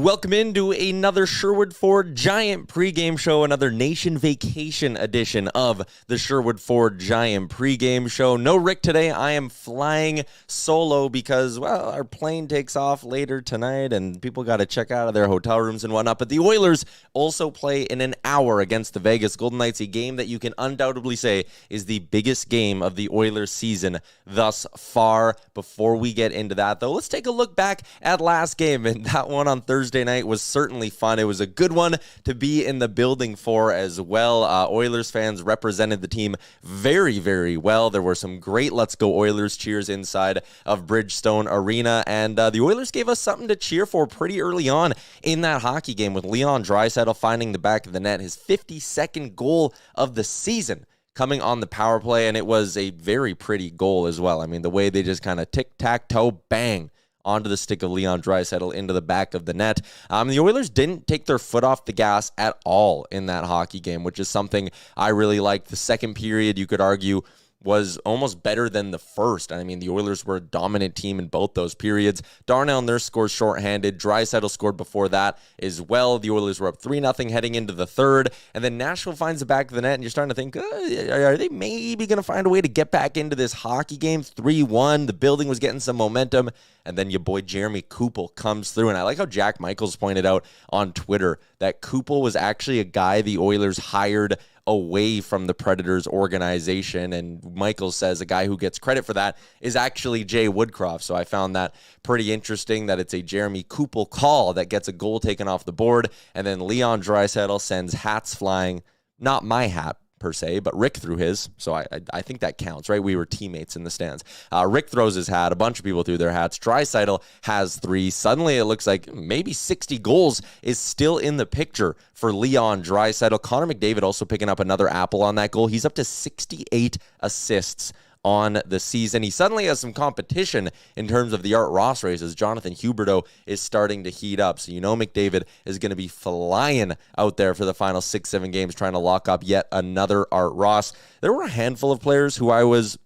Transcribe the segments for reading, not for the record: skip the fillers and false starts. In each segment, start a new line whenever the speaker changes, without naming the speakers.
Welcome into another Sherwood Ford Giant pregame show, another Nation Vacation edition of the Sherwood Ford Giant pregame show. No Rick today. I am flying solo because, well, our plane takes off later tonight and people got to check out of their hotel rooms and whatnot. But the Oilers also play in an hour against the Vegas Golden Knights, a game that you can undoubtedly say is the biggest game of the Oilers season thus far. Before we get into that, though, let's take a look back at last game, and that one on Thursday night was certainly fun. It was a good one to be in the building for as well. Oilers fans represented the team very, very well. There were some great Let's Go Oilers cheers inside of Bridgestone Arena, and the Oilers gave us something to cheer for pretty early on in that hockey game, with Leon Draisaitl finding the back of the net, his 52nd goal of the season coming on the power play, and it was a very pretty goal as well. I mean, the way they just kind of tic-tac-toe, bang, onto the stick of Leon Draisaitl into the back of the net. The Oilers didn't take their foot off the gas at all in that hockey game, which is something I really liked. The second period, you could argue, was almost better than the first. I mean, the Oilers were a dominant team in both those periods. Darnell Nurse scores shorthanded. Draisaitl scored before that as well. The Oilers were up 3-0 heading into the third, and then Nashville finds the back of the net, and you're starting to think, are they maybe going to find a way to get back into this hockey game? 3-1. The building was getting some momentum, and then your boy Jeremy Kupel comes through, and I like how Jack Michaels pointed out on Twitter that Kupel was actually a guy the Oilers hired away from the Predators organization, and Michael says a guy who gets credit for that is actually Jay Woodcroft. So I found that pretty interesting that it's a Jeremy Kupel call that gets a goal taken off the board, and then Leon Draisaitl sends hats flying. Not my hat per se, but Rick threw his, so I think that counts, right? We were teammates in the stands. Rick throws his hat. A bunch of people threw their hats. Draisaitl has 3. Suddenly, it looks like maybe 60 goals is still in the picture for Leon Draisaitl. Connor McDavid also picking up another apple on that goal. He's up to 68 assists on the season. He suddenly has some competition in terms of the Art Ross race as Jonathan Huberdeau is starting to heat up. So you know McDavid is going to be flying out there for the final 6-7 games trying to lock up yet another Art Ross. There were a handful of players who I was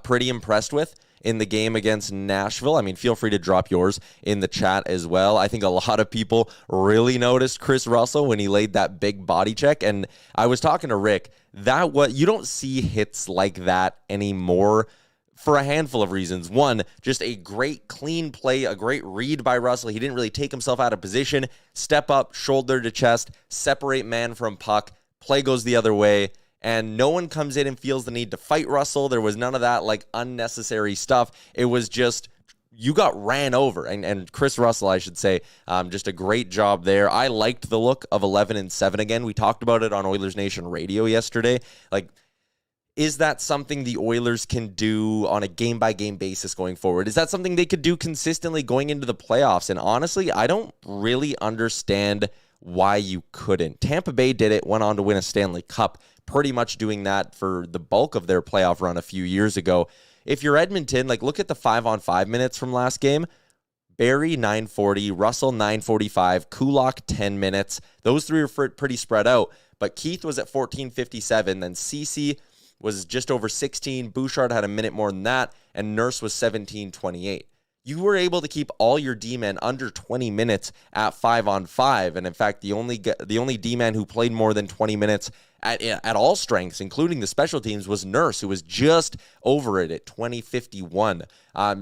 pretty impressed with in the game against Nashville. I mean, feel free to drop yours in the chat as well. I think a lot of people really noticed Chris Russell when he laid that big body check. And I was talking to Rick, you don't see hits like that anymore for a handful of reasons. One, just a great clean play, a great read by Russell. He didn't really take himself out of position, step up, shoulder to chest, separate man from puck, play goes the other way, and no one comes in and feels the need to fight Russell. There was none of that like unnecessary stuff. It was just, you got ran over. And Chris Russell, I should say, just a great job there. I liked the look of 11-7 again. We talked about it on Oilers Nation Radio yesterday. Like, is that something the Oilers can do on a game-by-game basis going forward? Is that something they could do consistently going into the playoffs? And honestly, I don't really understand why you couldn't. Tampa Bay did it, went on to win a Stanley Cup, pretty much doing that for the bulk of their playoff run a few years ago. If you're Edmonton, like, look at the 5-on-5 minutes from last game. Barry, 9:40, Russell, 9:45, Kulak, 10 minutes. Those three are pretty spread out, but Keith was at 14:57, then Ceci was just over 16, Bouchard had a minute more than that, and Nurse was 17:28. You were able to keep all your D-men under 20 minutes at 5-on-5, and in fact, the only D-man who played more than 20 minutes at all strengths, including the special teams, was Nurse, who was just over it at 20:51.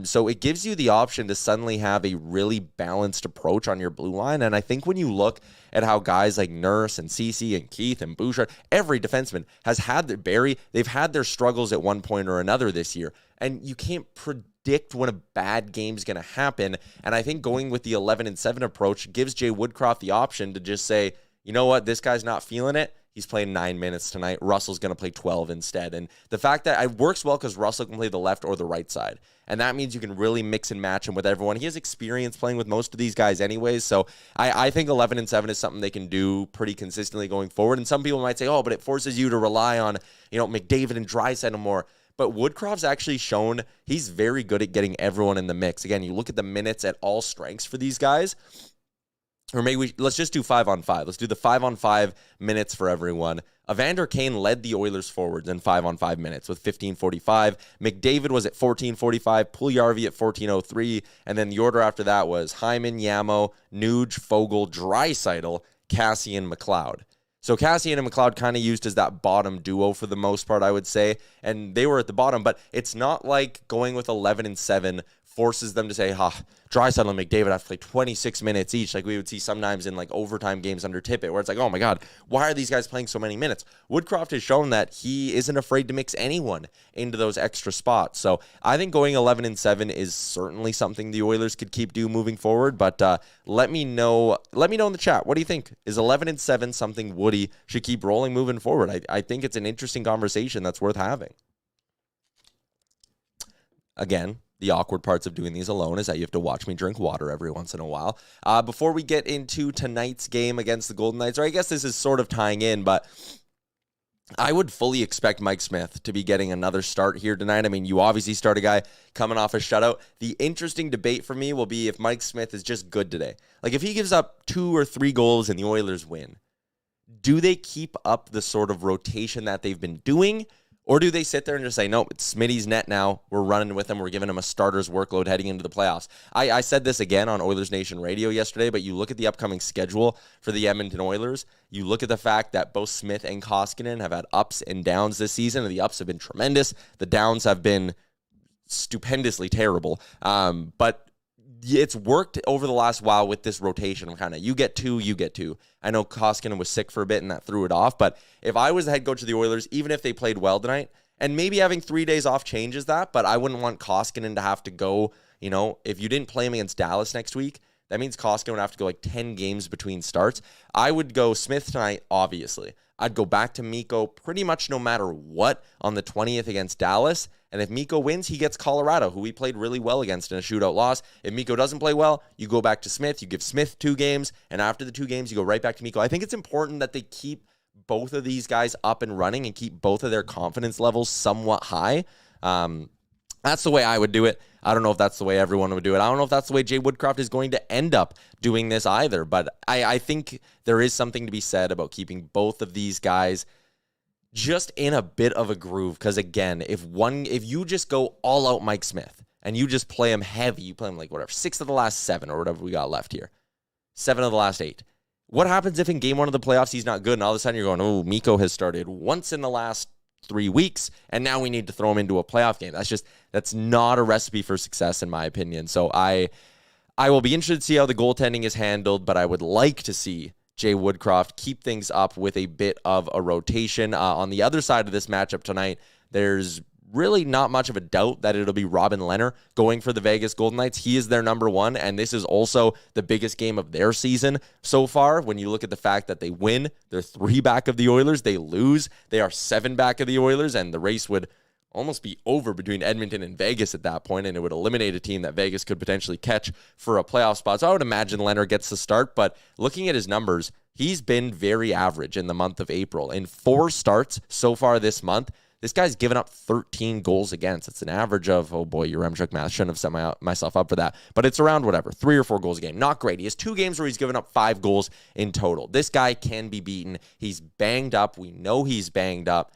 So it gives you the option to suddenly have a really balanced approach on your blue line, and I think when you look at how guys like Nurse and Ceci and Keith and Bouchard, every defenseman has had they've had their struggles at one point or another this year, and you can't predict when a bad game's going to happen. And I think going with the 11-7 approach gives Jay Woodcroft the option to just say, you know what, this guy's not feeling it. He's playing 9 minutes tonight. Russell's going to play 12 instead. And the fact that it works well because Russell can play the left or the right side. And that means you can really mix and match him with everyone. He has experience playing with most of these guys anyways. So I think 11-7 is something they can do pretty consistently going forward. And some people might say, oh, but it forces you to rely on, McDavid and Draisaitl more. But Woodcroft's actually shown he's very good at getting everyone in the mix. Again, you look at the minutes at all strengths for these guys. or maybe let's just do 5-on-5. Let's do the 5-on-5 minutes for everyone. Evander Kane led the Oilers forwards in 5-on-5 minutes with 15:45. McDavid was at 14:45. Puljujarvi at 14:03. And then the order after that was Hyman, Yamo, Nuge, Fogle, Draisaitl, Cassian, McLeod. So Cassian and McLeod kind of used as that bottom duo for the most part, I would say. And they were at the bottom, but it's not like going with 11-7 forces them to say, Draisaitl and McDavid have to play 26 minutes each, like we would see sometimes in like overtime games under Tippett, where it's like, oh my God, why are these guys playing so many minutes? Woodcroft has shown that he isn't afraid to mix anyone into those extra spots. So I think going 11-7 is certainly something the Oilers could keep moving forward. But let me know in the chat. What do you think? Is 11-7 something Woody should keep rolling moving forward? I think it's an interesting conversation that's worth having. Again, the awkward parts of doing these alone is that you have to watch me drink water every once in a while. Before we get into tonight's game against the Golden Knights, or I guess this is sort of tying in, but I would fully expect Mike Smith to be getting another start here tonight. I mean, you obviously start a guy coming off a shutout. The interesting debate for me will be if Mike Smith is just good today. Like if he gives up 2 or 3 goals and the Oilers win, do they keep up the sort of rotation that they've been doing? Or do they sit there and just say, nope, it's Smitty's net now. We're running with him. We're giving him a starter's workload heading into the playoffs. I said this again on Oilers Nation Radio yesterday, but you look at the upcoming schedule for the Edmonton Oilers. You look at the fact that both Smith and Koskinen have had ups and downs this season, and the ups have been tremendous. The downs have been stupendously terrible. But it's worked over the last while with this rotation. Kind of, you get 2, you get 2. I know Koskinen was sick for a bit and that threw it off, but if I was the head coach of the Oilers, even if they played well tonight, and maybe having 3 days off changes that, but I wouldn't want Koskinen to have to go, if you didn't play him against Dallas next week, that means Koskinen would have to go like 10 games between starts. I would go Smith tonight, obviously. I'd go back to Mikko pretty much no matter what on the 20th against Dallas. And if Mikko wins, he gets Colorado, who he played really well against in a shootout loss. If Mikko doesn't play well, you go back to Smith. You give Smith 2 games. And after the 2 games, you go right back to Mikko. I think it's important that they keep both of these guys up and running and keep both of their confidence levels somewhat high. That's the way I would do it. I don't know if that's the way everyone would do it. I don't know if that's the way Jay Woodcroft is going to end up doing this either. But I think there is something to be said about keeping both of these guys just in a bit of a groove. Because again, if you just go all out Mike Smith and you just play him heavy, you play him like whatever, 6 of the last 7 or whatever we got left here, 7 of the last 8. What happens if in game 1 of the playoffs he's not good and all of a sudden you're going, oh, Mikko has started once in the last 3 weeks, and now we need to throw him into a playoff game? That's not a recipe for success, in my opinion. So I will be interested to see how the goaltending is handled, but I would like to see Jay Woodcroft keep things up with a bit of a rotation. On the other side of this matchup tonight, there's really not much of a doubt that it'll be Robin Lehner going for the Vegas Golden Knights. He is their number 1, and this is also the biggest game of their season so far. When you look at the fact that they win, they're 3 back of the Oilers. They lose, they are 7 back of the Oilers, and the race would almost be over between Edmonton and Vegas at that point, and it would eliminate a team that Vegas could potentially catch for a playoff spot. So I would imagine Lehner gets the start, but looking at his numbers, he's been very average in the month of April. In 4 starts so far this month, this guy's given up 13 goals against. It's an average of, oh boy, your Remchuk math. Shouldn't have set myself up for that. But it's around whatever, 3 or 4 goals a game. Not great. He has 2 games where he's given up 5 goals in total. This guy can be beaten. He's banged up. We know he's banged up.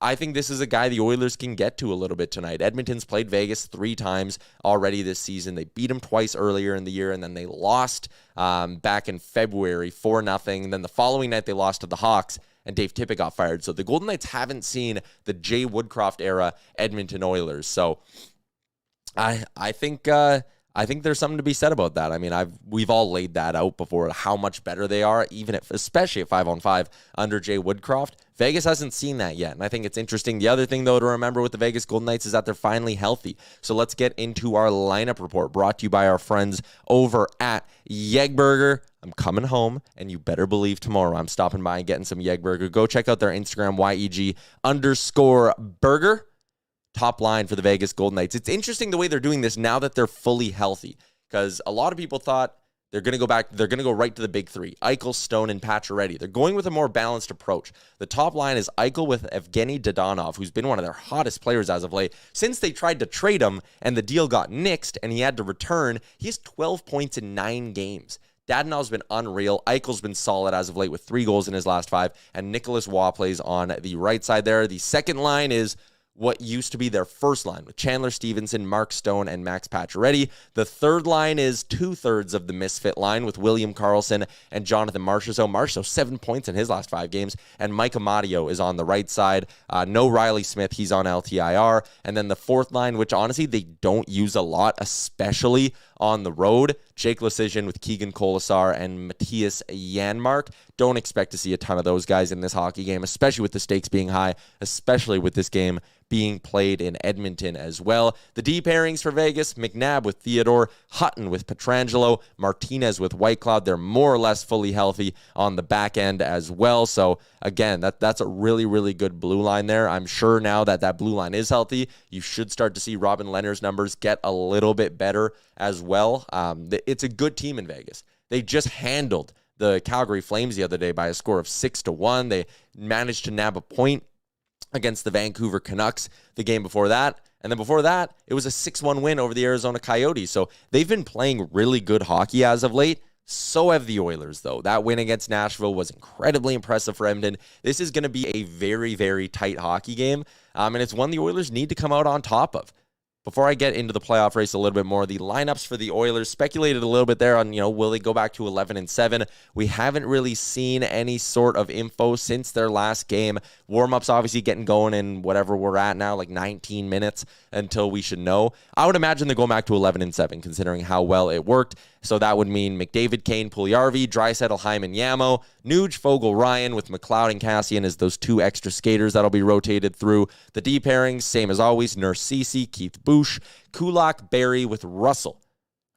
I think this is a guy the Oilers can get to a little bit tonight. Edmonton's played Vegas 3 times already this season. They beat him twice earlier in the year, and then they lost back in February 4-0. Then the following night, they lost to the Hawks, and Dave Tippett got fired. So the Golden Knights haven't seen the Jay Woodcroft era Edmonton Oilers. So I think there's something to be said about that. I mean, we've all laid that out before, how much better they are, especially at 5-on-5 under Jay Woodcroft. Vegas hasn't seen that yet, and I think it's interesting. The other thing, though, to remember with the Vegas Golden Knights is that they're finally healthy. So let's get into our lineup report, brought to you by our friends over at Yegburger. I'm coming home, and you better believe tomorrow I'm stopping by and getting some Yegburger. Go check out their Instagram, YEG_burger. Top line for the Vegas Golden Knights. It's interesting the way they're doing this now that they're fully healthy, because a lot of people thought they're going to go back. They're going to go right to the big 3, Eichel, Stone, and Pacioretty. They're going with a more balanced approach. The top line is Eichel with Evgeny Dadonov, who's been one of their hottest players as of late. Since they tried to trade him and the deal got nixed and he had to return, he has 12 points in 9 games. Dadenau's been unreal. Eichel's been solid as of late with 3 goals in his last 5. And Nicholas Waugh plays on the right side there. The second line is what used to be their first line with Chandler Stevenson, Mark Stone, and Max Pacioretty. The third line is 2/3 of the misfit line with William Karlsson and Jonathan Marchessault. Marchessault 7 points in his last 5 games, and Mike Amadio is on the right side. No Riley Smith, he's on LTIR. And then the fourth line, which honestly they don't use a lot, especially on the road, Jake Leschyshyn with Keegan Colasar and Matthias Janmark. Don't expect to see a ton of those guys in this hockey game, especially with the stakes being high, especially with this game being played in Edmonton as well. The D pairings for Vegas, McNabb with Theodore, Hutton with Pietrangelo, Martinez with Whitecloud. They're more or less fully healthy on the back end as well. So again, that's a really, really good blue line there. I'm sure now that blue line is healthy, you should start to see Robin Lehner's numbers get a little bit better as well. It's a good team in Vegas. They just handled the Calgary Flames the other day by a score of 6-1. They managed to nab a point against the Vancouver Canucks the game before that. And then before that, it was a 6-1 win over the Arizona Coyotes. So they've been playing really good hockey as of late. So have the Oilers, though. That win against Nashville was incredibly impressive for Edmonton. This is going to be a very, very tight hockey game. And it's one the Oilers need to come out on top of. Before I get into the playoff race a little bit more, the lineups for the Oilers speculated a little bit there on, will they go back to 11-7? We haven't really seen any sort of info since their last game. Warm-ups obviously getting going in whatever we're at now, like 19 minutes until we should know. I would imagine they're going back to 11-7, considering how well it worked. So that would mean McDavid, Kane, Puljujarvi, Draisaitl, Hyman, Yamo, Nuge, Fogle, Ryan, with McLeod and Cassian as those 2 extra skaters that'll be rotated through. The D pairings, same as always, Nurse Ceci, Keith Bush, Kulak, Barry with Russell,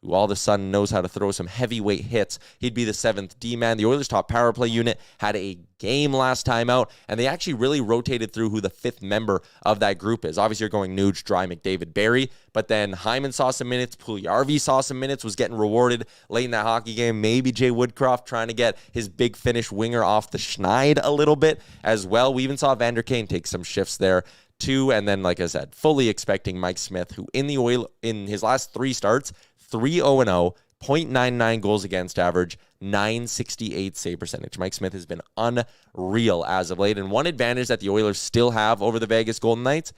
who all of a sudden knows how to throw some heavyweight hits. He'd be the 7th D-man. The Oilers' top power play unit had a game last time out, and they actually really rotated through who the 5th member of that group is. Obviously, you're going Nuge, Dry, McDavid, Barry, but then Hyman saw some minutes, Puljujarvi saw some minutes, was getting rewarded late in that hockey game. Maybe Jay Woodcroft trying to get his big finish winger off the schneid a little bit as well. We even saw Vander Kane take some shifts there too, and then, like I said, fully expecting Mike Smith, who in his last 3 starts, 3-0-0, .99 goals against average, .968 save percentage. Mike Smith has been unreal as of late. And one advantage that the Oilers still have over the Vegas Golden Knights,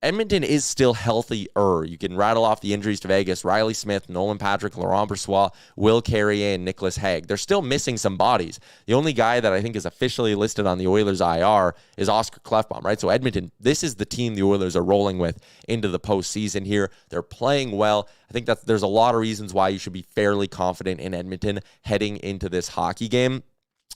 Edmonton is still healthier. You can rattle off the injuries to Vegas. Riley Smith, Nolan Patrick, Laurent Brossoit, Will Carrier, and Nicholas Hague. They're still missing some bodies. The only guy that I think is officially listed on the Oilers IR is Oscar Klefbom, right? So Edmonton, this is the team the Oilers are rolling with into the postseason here. They're playing well. I think that there's a lot of reasons why you should be fairly confident in Edmonton heading into this hockey game.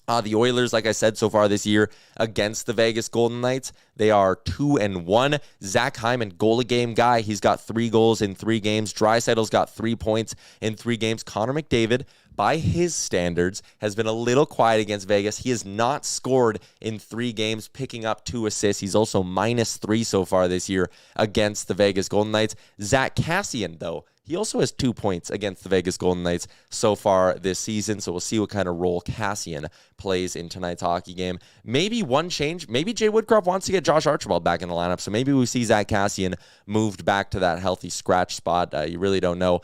The Oilers, like I said, so far this year against the Vegas Golden Knights, they are 2-1. Zach Hyman, goal-a-game guy. He's got 3 goals in 3 games. Draisaitl's got 3 points in 3 games. Connor McDavid, by his standards, has been a little quiet against Vegas. He has not scored in 3 games, picking up 2 assists. He's also -3 so far this year against the Vegas Golden Knights. Zach Kassian, though, he also has 2 points against the Vegas Golden Knights so far this season, so we'll see what kind of role Kassian plays in tonight's hockey game. Maybe one change. Maybe Jay Woodcroft wants to get Josh Archibald back in the lineup, so maybe we see Zach Kassian moved back to that healthy scratch spot. You really don't know.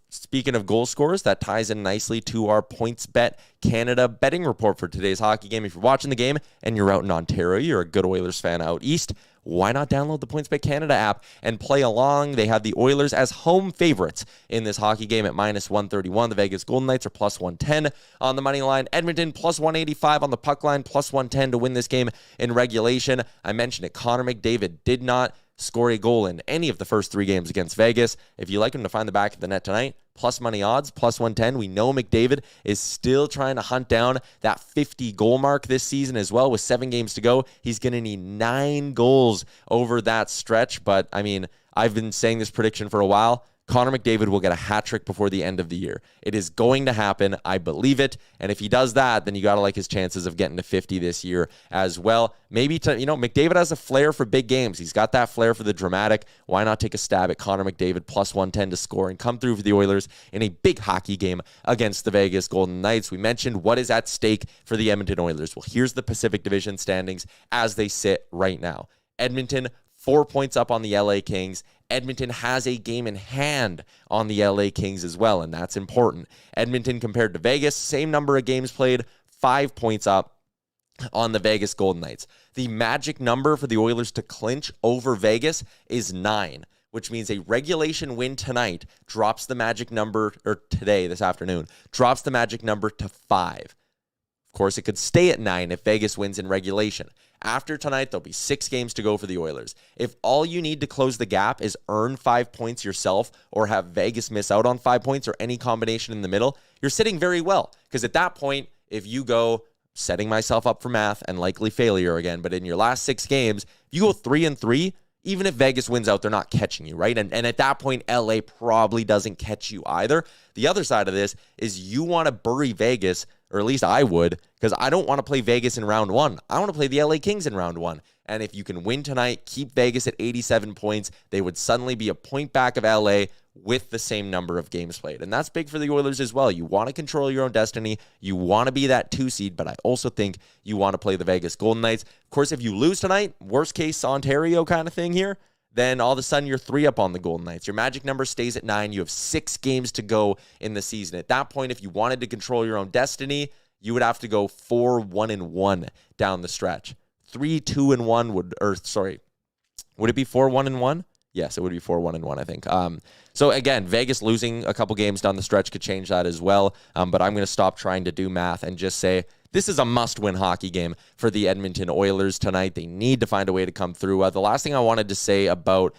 Speaking of goal scorers, that ties in nicely to our PointsBet Canada betting report for today's hockey game. If you're watching the game and you're out in Ontario, you're a good Oilers fan out east, why not download the PointsBet Canada app and play along? They have the Oilers as home favorites in this hockey game at -131. The Vegas Golden Knights are +110 on the money line. Edmonton +185 on the puck line, +110 to win this game in regulation. I mentioned it. Connor McDavid did not score a goal in any of the first 3 games against Vegas. If you like him to find the back of the net tonight, plus money odds, +110. We know McDavid is still trying to hunt down that 50 goal mark this season as well. With 7 games to go, he's going to need 9 goals over that stretch. But, I mean, I've been saying this prediction for a while. Connor McDavid will get a hat trick before the end of the year. It is going to happen. I believe it. And if he does that, then you got to like his chances of getting to 50 this year as well. Maybe, McDavid has a flair for big games. He's got that flair for the dramatic. Why not take a stab at Connor McDavid +110 to score and come through for the Oilers in a big hockey game against the Vegas Golden Knights? We mentioned what is at stake for the Edmonton Oilers. Well, here's the Pacific Division standings as they sit right now. Edmonton, 4 points up on the LA Kings. Edmonton has a game in hand on the LA Kings as well, and that's important. Edmonton compared to Vegas, same number of games played, 5 points up on the Vegas Golden Knights. The magic number for the Oilers to clinch over Vegas is 9, which means a regulation win tonight drops the magic number, or today, this afternoon, drops the magic number to 5. Of course, it could stay at 9 if Vegas wins in regulation. After tonight, there'll be 6 games to go for the Oilers. If all you need to close the gap is earn 5 points yourself or have Vegas miss out on 5 points or any combination in the middle, you're sitting very well. Because at that point, if you go, setting myself up for math and likely failure again, but in your last 6 games, you go 3-3, even if Vegas wins out, they're not catching you, right? And at that point, LA probably doesn't catch you either. The other side of this is you want to bury Vegas, or at least I would, because I don't want to play Vegas in round 1. I want to play the LA Kings in round 1. And if you can win tonight, keep Vegas at 87 points, they would suddenly be a point back of LA with the same number of games played. And that's big for the Oilers as well. You want to control your own destiny. You want to be that 2 seed, but I also think you want to play the Vegas Golden Knights. Of course, if you lose tonight, worst case Ontario kind of thing here, then all of a sudden you're 3 up on the Golden Knights. Your magic number stays at 9. You have 6 games to go in the season. At that point, if you wanted to control your own destiny, you would have to go 4-1-1 down the stretch. 3-2-1 would it be 4-1-1? Yes, it would be 4-1-1, I think. So again, Vegas losing a couple games down the stretch could change that as well. But I'm going to stop trying to do math and just say this is a must-win hockey game for the Edmonton Oilers tonight. They need to find a way to come through. The last thing I wanted to say about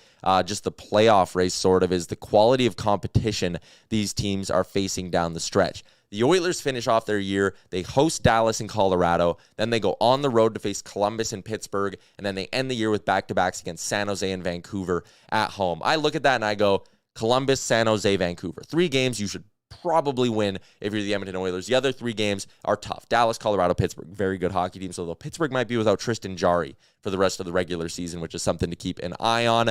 just the playoff race sort of is the quality of competition these teams are facing down the stretch. The Oilers finish off their year. They host Dallas and Colorado. Then they go on the road to face Columbus and Pittsburgh. And then they end the year with back-to-backs against San Jose and Vancouver at home. I look at that and I go, Columbus, San Jose, Vancouver. 3 games you should probably win if you're the Edmonton Oilers. The other 3 games are tough. Dallas, Colorado, Pittsburgh. Very good hockey teams, although Pittsburgh might be without Tristan Jarry for the rest of the regular season, which is something to keep an eye on.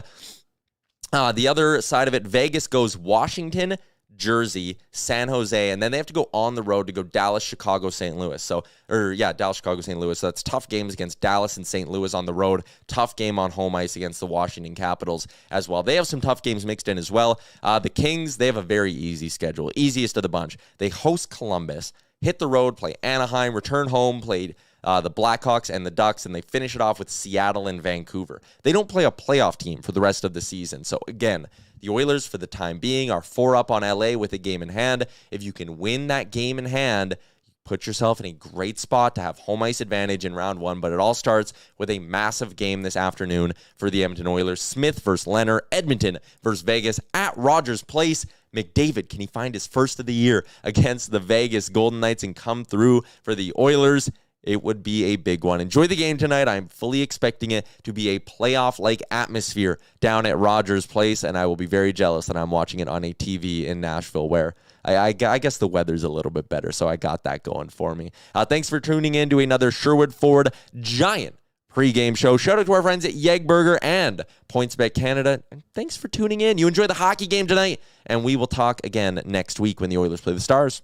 The other side of it, Vegas goes Washington, Jersey, San Jose, and then they have to go on the road to go Dallas, Chicago, St. Louis. Dallas, Chicago, St. Louis. So that's tough games against Dallas and St. Louis on the road. Tough game on home ice against the Washington Capitals as well. They have some tough games mixed in as well. The Kings, they have a very easy schedule, easiest of the bunch. They host Columbus, hit the road, play Anaheim, return home, played the Blackhawks and the Ducks, and they finish it off with Seattle and Vancouver. They don't play a playoff team for the rest of the season. So again, the Oilers, for the time being, are 4 up on LA with a game in hand. If you can win that game in hand, put yourself in a great spot to have home ice advantage in round 1, but it all starts with a massive game this afternoon for the Edmonton Oilers. Smith versus Leonard, Edmonton versus Vegas at Rogers Place. McDavid, can he find his first of the year against the Vegas Golden Knights and come through for the Oilers? It would be a big one. Enjoy the game tonight. I'm fully expecting it to be a playoff-like atmosphere down at Rogers Place, and I will be very jealous that I'm watching it on a TV in Nashville where I guess the weather's a little bit better, so I got that going for me. Thanks for tuning in to another Sherwood Ford Giant pregame show. Shout out to our friends at Yegburger and PointsBet Canada. And thanks for tuning in. You enjoy the hockey game tonight, and we will talk again next week when the Oilers play the Stars.